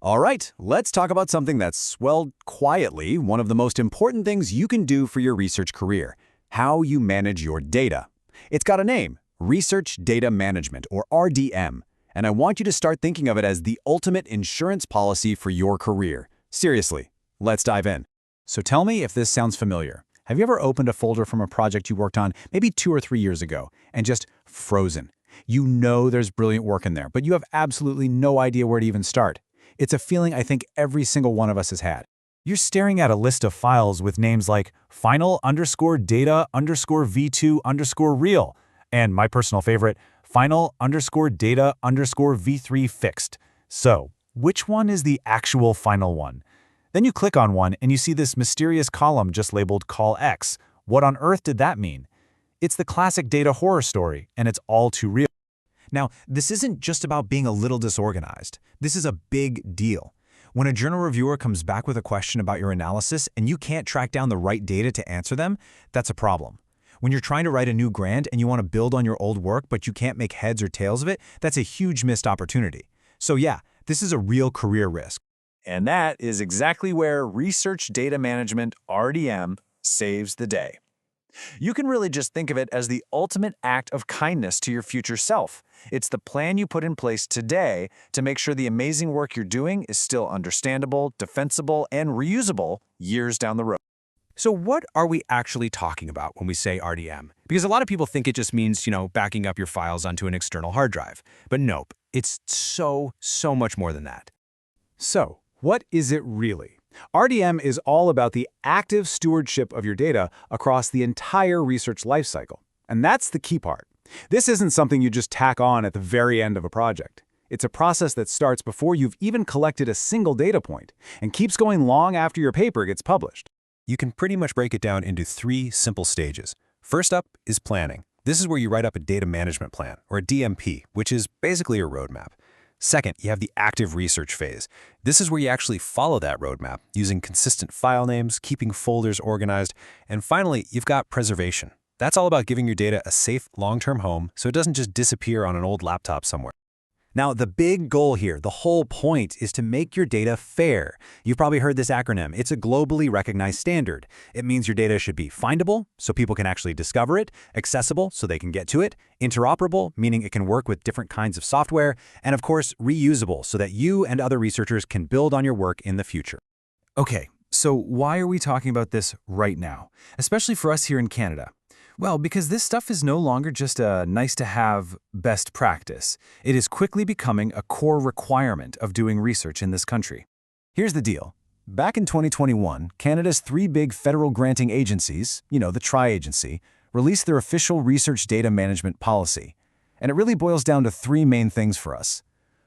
All right, let's talk about something that's, well, quietly one of the most important things you can do for your research career: how you manage your data. It's got a name: Research Data Management, or RDM. And I want you to start thinking of it as the ultimate insurance policy for your career. Seriously, let's dive in. So tell me if this sounds familiar. Have you ever opened a folder from a project you worked on maybe 2 or 3 years ago and just frozen? You know there's brilliant work in there, but you have absolutely no idea where to even start. It's a feeling I think every single one of us has had. You're staring at a list of files with names like final_data_v2_real, and my personal favorite, final_data_v3 fixed. So, which one is the actual final one? Then you click on one and you see this mysterious column just labeled call X. What on earth did that mean? It's the classic data horror story, and it's all too real. Now, this isn't just about being a little disorganized. This is a big deal. When a journal reviewer comes back with a question about your analysis and you can't track down the right data to answer them, that's a problem. When you're trying to write a new grant and you want to build on your old work but you can't make heads or tails of it, that's a huge missed opportunity. So yeah, this is a real career risk. And that is exactly where Research Data Management, RDM, saves the day. You can really just think of it as the ultimate act of kindness to your future self. It's the plan you put in place today to make sure the amazing work you're doing is still understandable, defensible, and reusable years down the road. So what are we actually talking about when we say RDM? Because a lot of people think it just means, backing up your files onto an external hard drive. But nope, it's so much more than that. So, what is it really? RDM is all about the active stewardship of your data across the entire research lifecycle. And that's the key part. This isn't something you just tack on at the very end of a project. It's a process that starts before you've even collected a single data point and keeps going long after your paper gets published. You can pretty much break it down into 3 simple stages. First up is planning. This is where you write up a data management plan, or a DMP, which is basically a roadmap. Second, you have the active research phase. This is where you actually follow that roadmap, using consistent file names, keeping folders organized, and finally, you've got preservation. That's all about giving your data a safe, long-term home so it doesn't just disappear on an old laptop somewhere. Now, the big goal here, the whole point, is to make your data fair. You've probably heard this acronym. It's a globally recognized standard. It means your data should be findable, so people can actually discover it, accessible, so they can get to it, interoperable, meaning it can work with different kinds of software, and of course, reusable, so that you and other researchers can build on your work in the future. Okay, so why are we talking about this right now, especially for us here in Canada? Well, because this stuff is no longer just a nice-to-have best practice. It is quickly becoming a core requirement of doing research in this country. Here's the deal. Back in 2021, Canada's 3 big federal granting agencies, the Tri-Agency, released their official research data management policy. And it really boils down to 3 main things for us.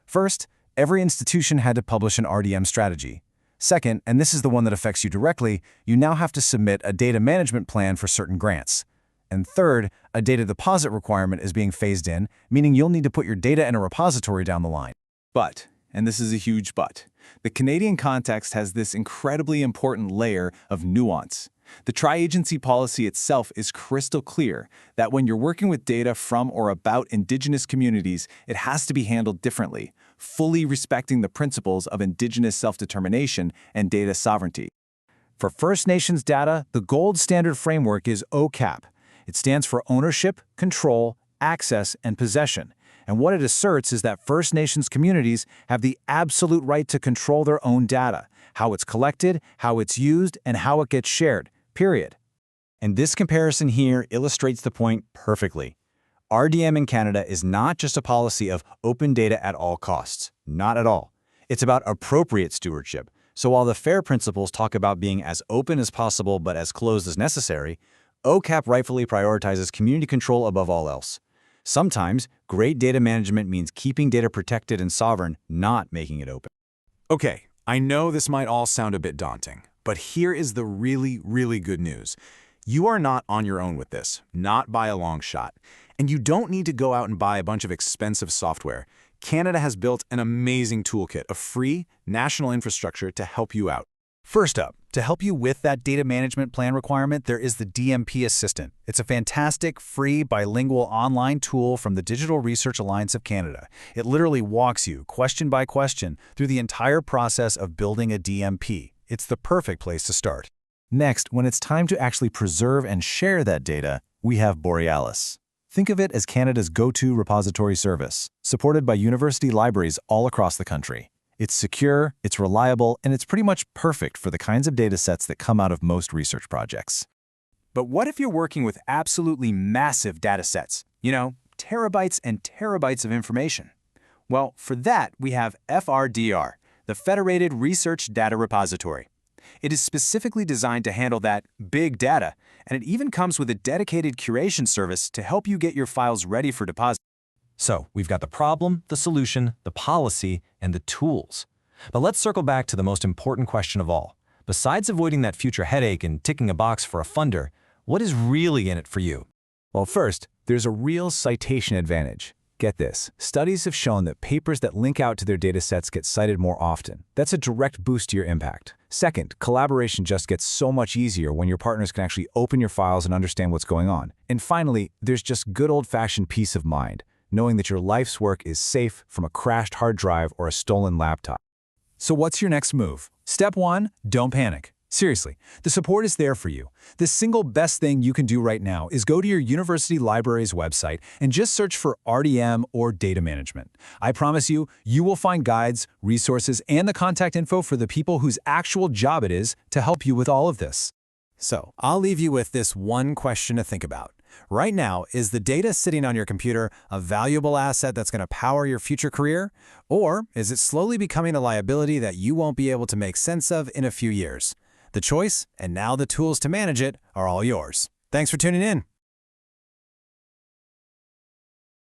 First, every institution had to publish an RDM strategy. Second, and this is the one that affects you directly, you now have to submit a data management plan for certain grants. And third, a data deposit requirement is being phased in, meaning you'll need to put your data in a repository down the line. But, and this is a huge but, the Canadian context has this incredibly important layer of nuance. The tri-agency policy itself is crystal clear that when you're working with data from or about Indigenous communities, it has to be handled differently, fully respecting the principles of Indigenous self-determination and data sovereignty. For First Nations data, the gold standard framework is OCAP. It stands for Ownership, Control, Access, and Possession. And what it asserts is that First Nations communities have the absolute right to control their own data, how it's collected, how it's used, and how it gets shared, period. And this comparison here illustrates the point perfectly. RDM in Canada is not just a policy of open data at all costs. Not at all. It's about appropriate stewardship. So while the FAIR principles talk about being as open as possible but as closed as necessary, OCAP rightfully prioritizes community control above all else. Sometimes, great data management means keeping data protected and sovereign, not making it open. Okay, I know this might all sound a bit daunting, but here is the really good news. You are not on your own with this, not by a long shot. And you don't need to go out and buy a bunch of expensive software. Canada has built an amazing toolkit of free, national infrastructure to help you out. First up, To help you with that data management plan requirement, there is the DMP Assistant. It's a fantastic, free, bilingual online tool from the Digital Research Alliance of Canada. It literally walks you, question by question, through the entire process of building a DMP. It's the perfect place to start. Next, when it's time to actually preserve and share that data, we have Borealis. Think of it as Canada's go-to repository service, supported by university libraries all across the country. It's secure, it's reliable, and it's pretty much perfect for the kinds of data sets that come out of most research projects. But what if you're working with absolutely massive data sets? You know, terabytes and terabytes of information. Well, for that, we have FRDR, the Federated Research Data Repository. It is specifically designed to handle that big data, and it even comes with a dedicated curation service to help you get your files ready for deposit. So we've got the problem, the solution, the policy, and the tools. But let's circle back to the most important question of all. Besides avoiding that future headache and ticking a box for a funder, what is really in it for you? Well, first, there's a real citation advantage. Get this, studies have shown that papers that link out to their datasets get cited more often. That's a direct boost to your impact. Second, collaboration just gets so much easier when your partners can actually open your files and understand what's going on. And finally, there's just good old-fashioned peace of mind, knowing that your life's work is safe from a crashed hard drive or a stolen laptop. So what's your next move? Step 1, don't panic. Seriously, the support is there for you. The single best thing you can do right now is go to your university library's website and just search for RDM or data management. I promise you, you will find guides, resources, and the contact info for the people whose actual job it is to help you with all of this. So, I'll leave you with this one question to think about. Right now, is the data sitting on your computer a valuable asset that's going to power your future career? Or is it slowly becoming a liability that you won't be able to make sense of in a few years? The choice, and now the tools to manage it, are all yours. Thanks for tuning in.